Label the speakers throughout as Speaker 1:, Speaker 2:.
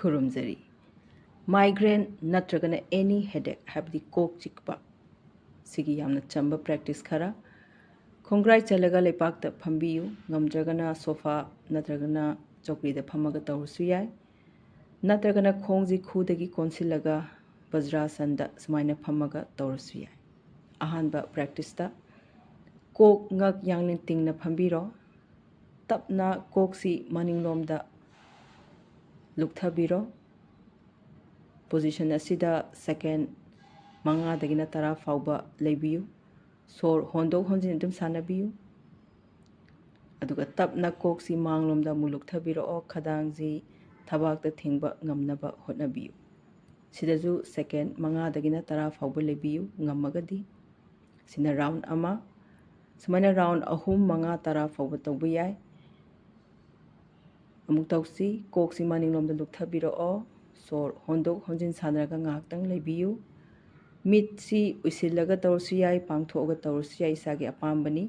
Speaker 1: ꯈꯨꯔꯨꯝꯖꯔꯤ migraine natragana any headache habdi kok chikpa sigi yamna chamba practice khara khongrai chalaga lepakta phambiyu ngamdragana sofa natragana chokri da phamaga tawrusu yai natragana khongji khudagi konsilaga vajrasanda sumaina phamaga tawrusu yai ahanba practice ta kok ngak yanglin tingna phambiro tapna koksi maninglomda lukthabiro position asida second manga dagina tara fauba leibiyu sor hondok honjin dum sanabiyu aduga tapna koksi manglomda muluk thabiro o khadangji thabakta thingba ngamnaba hotnabiyu sidaju second manga dagina tara fauba leibiyu ngamagadi sina round ama sumana round ahum manga tara fauba tawba yai amuk tawsi koksi maninglomda lukthabiro o sor hondok honjin sanaraga ngaktang leibiyu mitsi usilaga tawrusu yai pangthoga tawrusu yai isagi apambani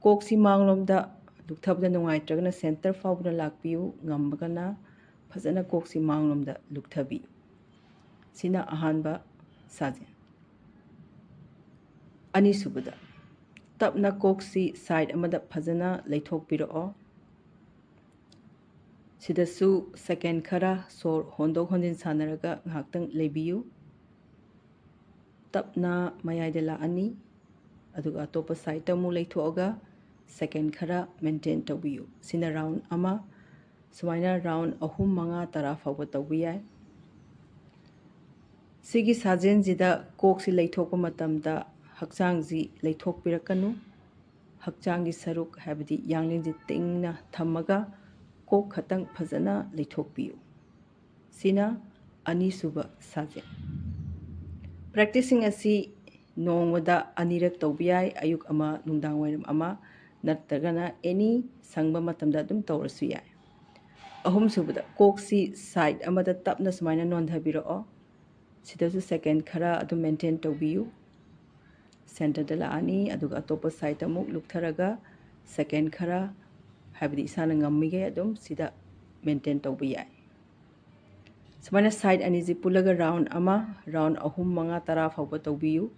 Speaker 1: koksi manglomda lukthabda nungaitragana center faubna lakpiyu ngambagana fazana koksi manglomda lukthabi sina ahanba sajen ani subada tapna koksi side amada fazana leithokpiro o sidasu second khara sor hondok honjin sanaraga ngaktang leibiyu tapna mayayda la ani aduga atopa side ta mu leithoga second khara maintain tawbiyu sina round ama sumaina round ahum manga tara fawba tawbiyai sigi sajen jida koksi leithokpa matamda hakchangji leithokpirakanu hakchangi saruk habdi yanglingji tingna thamaga kok khatang phajana leithokpiyu sina ani suba sajen practicing asi nongwada anirak tawbiyai ayuk ama nungdang wairam ama natragana any sangba matamda dum tawrasu yai ahum subada koksi side amada tapna sumaina nondhabiro o sidasu second khara adu maintain tawbiyu center da la ani aduga atopa side amuk luktharaga second khara habdi isana ngammige adum sida maintain tawba yai sumaina side ani ji pulaga round ama round ahum manga tara fawba tawbiyu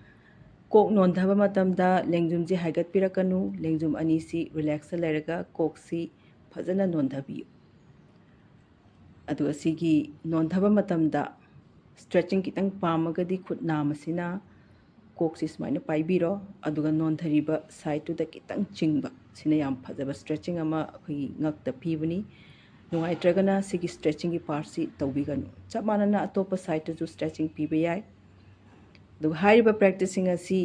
Speaker 1: kok nondhaba matamda lengjumji haigat pirakanu lengjum ani si relax leraga koksi fazana nondhabiyu adu asigi nondhaba matamda stretching kitang pamagadi khut namasina koksi sumaina paibiro aduga nondhariba side to da kitang chingba sina yam phajaba stretching ama khoi ngakta pibani nungaitragana sigi stretching gi part si tawbiganu chamanana atopa side to stretching piba yai du hariba practicing asi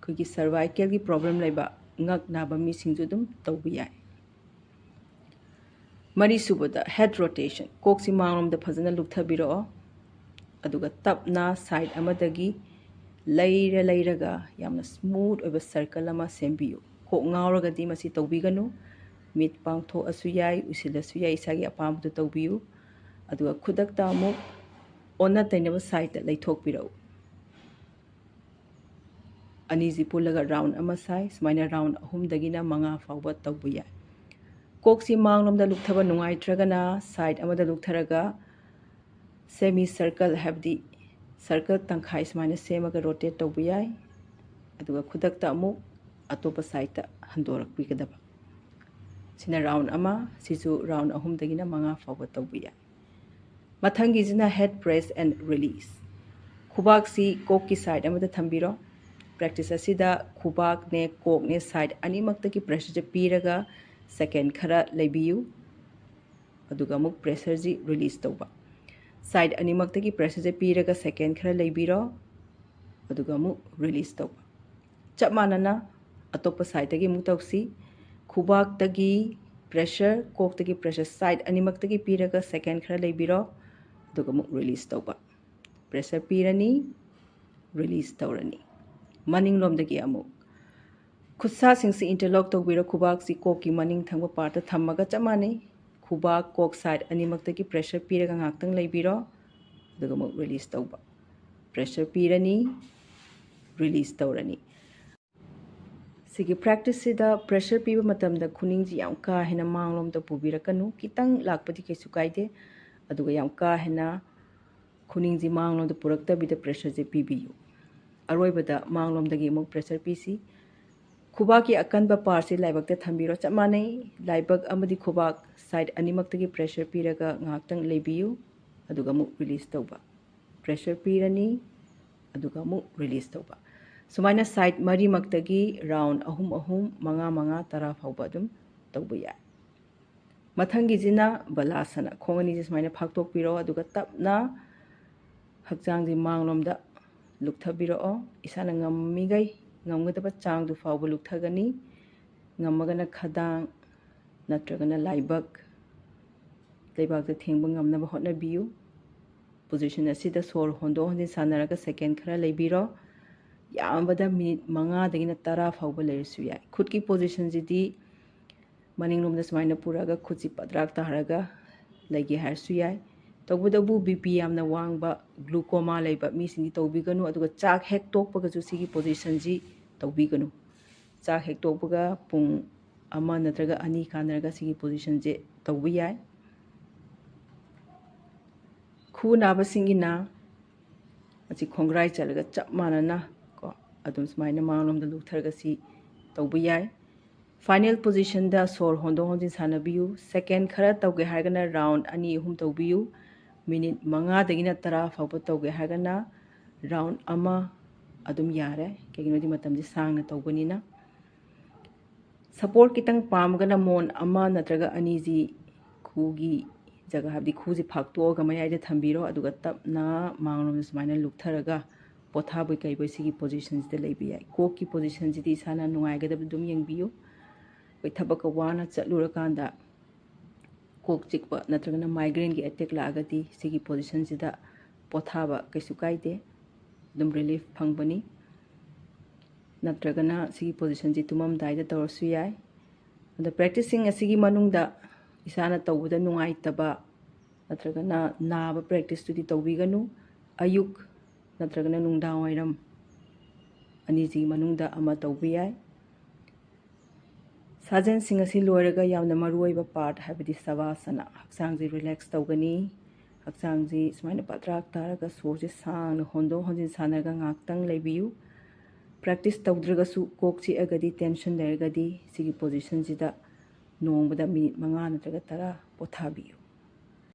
Speaker 1: khoi cervical gi problem laiba ngak naba mi singju dum tawbi yai mari subada head rotation koksi manglomda phajana lukthabiro aduga tapna side amadagi leiraga yamna smooth oiba circle ama sembiyu kok ngauragadi masi tawbiganu mit pangtho asu yai usilasu yai isagi apamdu tawbiyu aduga khudakta amuk onna tainaba side leithokpirau aniji pulaga round ama sai sumaina round ahum dagina manga fawba tawbu yai koksi manglomda lukthaba nungaitragana side amada luktharaga semi circle habdi circle tangkhai sumaina semaga rotate tawbu yai aduga khudakta amuk atopa side ta handorakpigedaba sina round ama sisu round ahum dagina manga fawba tawbu yai mathangi jina head press and release khubak si kok ki side amada thambiro practice asida khubak ne kok ne side animakta ki pressure je piraga second khara leibiyu aduga muk pressure ji release tawba side animakta ki pressure je piraga second khara leibiro aduga muk release tawba chapmanana atopa side tagi muk tawsi khubak tagi pressure kok tagi pressure side animakta ki piraga second khara leibiro aduga muk release tawba pressure pirani release tawrani maning lomdagi amuk khutsa singsi interlock tawbiro khubak si kok ki maning thangba part ta thamaga chamani khubak kok side animaktagi pressure piraga ngaktang leibiro aduga muk release tawba pressure pirani release tawrani sigi practice sida pressure piba matamda khuning ji yam ka hena manglom da pubirakanu kitang lakpati kesu kaide ꯑꯗꯨꯒ ꯌꯥꯝ ꯀꯥ ꯍꯦꯟꯅ ꯈꯨꯅꯤꯡꯁꯤ ꯃꯥꯡꯂꯣꯝꯗ ꯄꯨꯔꯛꯇꯕꯤꯗ ꯄ꯭ꯔꯦꯁꯔꯁꯦ ꯄꯤꯕꯤꯌꯨ꯫ ꯑꯔꯣꯏꯕꯗ ꯃꯥꯡꯂꯣꯝꯗꯒꯤ ꯑꯃꯨꯛ pressure ꯄꯤꯁꯤ꯫ ꯈꯨꯕꯥꯛꯀꯤ ꯑꯀꯟꯕ ꯄꯥꯔꯠꯁꯤ ꯂꯥꯏꯕꯛꯇ ꯊꯝꯕꯤꯔꯣ꯫ ꯆꯞ ꯃꯥꯟꯅꯩ, ꯂꯥꯏꯕꯛ ꯑꯃꯗꯤ ꯈꯨꯕꯥꯛ ꯁꯥꯏꯠ ꯑꯅꯤꯃꯛꯇꯒꯤ ꯄ꯭ꯔꯦꯁꯔ ꯄꯤꯔꯒ ꯉꯥꯏꯍꯥꯛꯇꯪ ꯂꯩꯕꯤꯌꯨ, ꯑꯗꯨꯒ ꯑꯃꯨꯛ ꯔꯤꯂꯤꯁ ꯇꯧꯕ꯫ ꯄ꯭ꯔꯦꯁꯔ ꯄꯤꯔꯅꯤ, ꯑꯗꯨꯒ ꯑꯃꯨꯛ ꯔꯤꯂꯤꯁ ꯇꯧꯕ꯫ ꯁꯨꯃꯥꯏꯅ ꯁꯥꯏꯠ ꯃꯔꯤꯃꯛꯇꯒꯤ ꯔꯥꯎꯟ 3-3, 5-5, 10 ꯐꯥꯎꯕ ꯑꯗꯨꯝ ꯇꯧꯕ ꯌꯥꯏ꯫ ꯃꯊꯪꯒꯤꯁꯤꯅ ꯕꯂꯥꯁꯅ꯫ ꯈꯣꯡ ꯑꯅꯤꯁꯦ ꯁꯨꯃꯥꯏꯅ ꯐꯥꯛꯇꯣꯛꯄꯤꯔꯣ, ꯑꯗꯨꯒ ꯇꯞꯅ ꯍꯛꯆꯥꯡꯁꯤ ꯃꯥꯡꯂꯣꯝꯗ ꯂꯨꯛꯊꯕꯤꯔꯛꯑꯣ꯫ ꯏꯁꯥꯅ ꯉꯝꯃꯤꯈꯩ ꯉꯝꯒꯗꯕ ꯆꯥꯡꯗꯨ ꯐꯥꯎꯕ ꯂꯨꯛꯊꯒꯅꯤ꯫ ꯉꯝꯃꯒꯅ ꯈꯗꯥꯡ ꯅꯠꯇ꯭ꯔꯒꯅ ꯂꯩꯕꯥꯛꯇ ꯊꯦꯡꯕ ꯉꯝꯅꯕ ꯍꯣꯠꯅꯕꯤꯌꯨ꯫ ꯄꯣꯖꯤꯁꯟ ꯑꯁꯤꯗ ꯁꯣꯔ ꯍꯣꯟꯗꯣꯛ ꯍꯣꯟꯖꯤꯟ ꯁꯥꯟꯅꯔꯒ ꯁꯦꯀꯦꯟ ꯈꯔ ꯂꯩꯕꯤꯔꯣ꯫ ꯌꯥꯝꯕꯗ ꯃꯤꯅꯤꯠ 5ꯗꯒꯤꯅ 10 ꯐꯥꯎꯕ ꯂꯩꯔꯁꯨ ꯌꯥꯏ꯫ ꯈꯨꯠꯀꯤ ꯄꯣꯖꯤꯁꯟꯁꯤꯗꯤ ꯃꯅꯤꯡꯂꯣꯝꯗ ꯁꯨꯃꯥꯏꯅ ꯄꯨꯔꯛꯑꯒ ꯈꯨꯠꯁꯤ ꯄꯗ꯭ꯔꯥꯛ ꯇꯥꯔꯒ ꯂꯩꯒꯦ ꯍꯥꯏꯔꯁꯨ ꯌꯥꯏ꯫ ꯇꯧꯕꯇꯕꯨ ꯕꯤꯄꯤ ꯌꯥꯝꯅ ꯋꯥꯡꯕ, ꯒ꯭ꯂꯨꯀꯣꯃꯥ ꯂꯩꯕ ꯃꯤꯁꯤꯡꯗꯤ ꯇꯧꯕꯤꯒꯅꯨ꯫ ꯑꯗꯨꯒ ꯆꯥꯛ ꯍꯦꯛ ꯇꯣꯛꯄꯒꯁꯨ ꯁꯤꯒꯤ ꯄꯣꯖꯤꯁꯟꯁꯤ ꯇꯧꯕꯤꯒꯅꯨ꯫ ꯆꯥꯛ ꯍꯦꯛ ꯇꯣꯛꯄꯒ ꯄꯨꯡ 1 ꯅꯠꯇ꯭ꯔꯒ 2 ꯀꯥꯟꯅꯔꯒ ꯁꯤꯒꯤ ꯄꯣꯖꯤꯁꯟꯁꯦ ꯇꯧꯕ ꯌꯥꯏ꯫ ꯈꯨ ꯅꯥꯕꯁꯤꯡꯒꯤꯅ ꯃꯁꯤ ꯈꯣꯡꯒ꯭ꯔꯥꯏ ꯆꯠꯂꯒ ꯆꯞ ꯃꯥꯟꯅꯅ ꯑꯗꯨꯝ ꯁꯨꯃꯥꯏꯅ ꯃꯥꯡꯂꯣꯝꯗ ꯂꯨꯛꯊꯔꯒ ꯁꯤ ꯇꯧꯕ ꯌꯥꯏ꯫ ꯐꯥꯏꯅꯦꯜ ꯄꯣꯖꯤꯁꯟꯗ ꯁꯣꯔ ꯍꯣꯟꯗꯣꯛ ꯍꯣꯟꯖꯤꯟ ꯁꯥꯟꯅꯕꯤꯌꯨ꯫ ꯁꯦꯀꯦꯟ ꯈꯔ ꯇꯧꯒꯦ ꯍꯥꯏꯔꯒꯅ ꯔꯥꯎꯟ 2-3 ꯇꯧꯕꯤꯌꯨ꯫ ꯃꯤꯅꯤꯠ 5ꯗꯒꯤꯅ 10 ꯐꯥꯎꯕ ꯇꯧꯒꯦ ꯍꯥꯏꯔꯒꯅ ꯔꯥꯎꯟ 1 ꯑꯗꯨꯝ ꯌꯥꯔꯦ, ꯀꯩꯒꯤꯅꯣꯗꯤ ꯃꯇꯝꯁꯤ ꯁꯥꯡꯅ ꯇꯧꯕꯅꯤꯅ꯫ ꯁꯄꯣꯔꯠ ꯈꯤꯇꯪ ꯄꯥꯝꯃꯒꯅ ꯃꯣꯟ 1 ꯅꯠꯇ꯭ꯔꯒ 2ꯁꯤ ꯈꯨꯒꯤ ꯖꯒꯥ, ꯍꯥꯏꯕꯗꯤ ꯈꯨꯁꯤ ꯐꯥꯛꯇꯣꯛꯑꯒ ꯃꯌꯥꯏꯗ ꯊꯝꯕꯤꯔꯣ, ꯑꯗꯨꯒ ꯇꯞꯅ ꯃꯥꯡꯂꯣꯝꯗ ꯁꯨꯃꯥꯏꯅ ꯂꯨꯛꯊꯔꯒ ꯄꯣꯊꯥꯕꯣꯏ ꯀꯩꯕꯣꯏ ꯁꯤꯒꯤ ꯄꯣꯖꯤꯁꯟꯁꯤꯗ ꯂꯩꯕ ꯌꯥꯏ꯫ ꯀꯣꯛꯀꯤ ꯄꯣꯖꯤꯁꯟꯁꯤꯗꯤ ꯏꯁꯥꯅ ꯅꯨꯡꯉꯥꯏꯒꯗꯕ ꯑꯗꯨꯝ ꯌꯦꯡꯕꯤꯌꯨ꯫ ꯑꯩꯈꯣꯏ ꯊꯕꯛꯀ ꯋꯥꯅ ꯆꯠꯂꯨꯔꯀꯥꯟꯗ ꯀꯣꯛ ꯆꯤꯛꯄ ꯅꯠꯇ꯭ꯔꯒꯅ ꯃꯥꯏꯒ꯭ꯔꯦꯟꯒꯤ ꯑꯦꯇꯦꯛ ꯂꯥꯛꯑꯒꯗꯤ ꯁꯤꯒꯤ ꯄꯣꯖꯤꯁꯟꯁꯤꯗ ꯄꯣꯊꯥꯕ ꯀꯩꯁꯨ ꯀꯥꯏꯗꯦ, ꯑꯗꯨꯝ ꯔꯤꯂꯤꯐ ꯐꯪꯕꯅꯤ꯫ ꯅꯠꯇ꯭ꯔꯒꯅ ꯁꯤꯒꯤ ꯄꯣꯖꯤꯁꯟꯁꯤ ꯇꯨꯝꯃꯝꯗꯥꯏꯗ ꯇꯧꯔꯁꯨ ꯌꯥꯏ꯫ ꯑꯗ ꯄ꯭ꯔꯦꯛꯇꯤꯁꯁꯤꯡ ꯑꯁꯤꯒꯤ ꯃꯅꯨꯡꯗ ꯏꯁꯥꯅ ꯇꯧꯕꯗ ꯅꯨꯡꯉꯥꯏꯇꯕ ꯅꯠꯇ꯭ꯔꯒꯅ ꯅꯥꯕ ꯄ꯭ꯔꯦꯛꯇꯤꯁꯇꯨꯗꯤ ꯇꯧꯕꯤꯒꯅꯨ꯫ ꯑꯌꯨꯛ ꯅꯠꯇ꯭ꯔꯒꯅ ꯅꯨꯡꯗꯥꯡꯋꯥꯏꯔꯝ ꯑꯅꯤꯁꯤꯒꯤ ꯃꯅꯨꯡꯗ ꯑꯃ ꯇꯧꯕ ꯌꯥꯏ꯫ ꯁꯥꯖꯦꯜꯁꯤꯡ ꯑꯁꯤ ꯂꯣꯏꯔꯒ ꯌꯥꯝꯅ ꯃꯔꯨꯑꯣꯏꯕ ꯄꯥꯔꯠ ꯍꯥꯏꯕꯗꯤ ꯁꯕꯥꯁꯅ꯫ ꯍꯛꯆꯥꯡꯁꯤ ꯔꯤꯂꯦꯛꯁ ꯇꯧꯒꯅꯤ꯫ ꯍꯛꯆꯥꯡꯁꯤ ꯁꯨꯃꯥꯏꯅ ꯄꯗ꯭ꯔꯥꯛ ꯇꯥꯔꯒ ꯁꯣꯔꯁꯦ ꯁꯥꯡꯅ ꯍꯣꯟꯗꯣꯛ ꯍꯣꯟꯖꯤꯟ ꯁꯥꯟꯅꯔꯒ ꯉꯥꯛꯇꯪ ꯂꯩꯕꯤꯌꯨ꯫ ꯄ꯭ꯔꯦꯛꯇꯤꯁ ꯇꯧꯗ꯭ꯔꯒꯁꯨ ꯀꯣꯛ ꯆꯤꯛꯑꯒꯗꯤ, ꯇꯦꯟꯁꯟ ꯂꯩꯔꯒꯗꯤ ꯁꯤꯒꯤ ꯄꯣꯖꯤꯁꯟꯁꯤꯗ ꯅꯣꯡꯃꯗ ꯃꯤꯅꯤꯠ 5 ꯅꯠꯇ꯭ꯔꯒ 10 ꯄꯣꯊꯥꯕꯤꯌꯨ꯫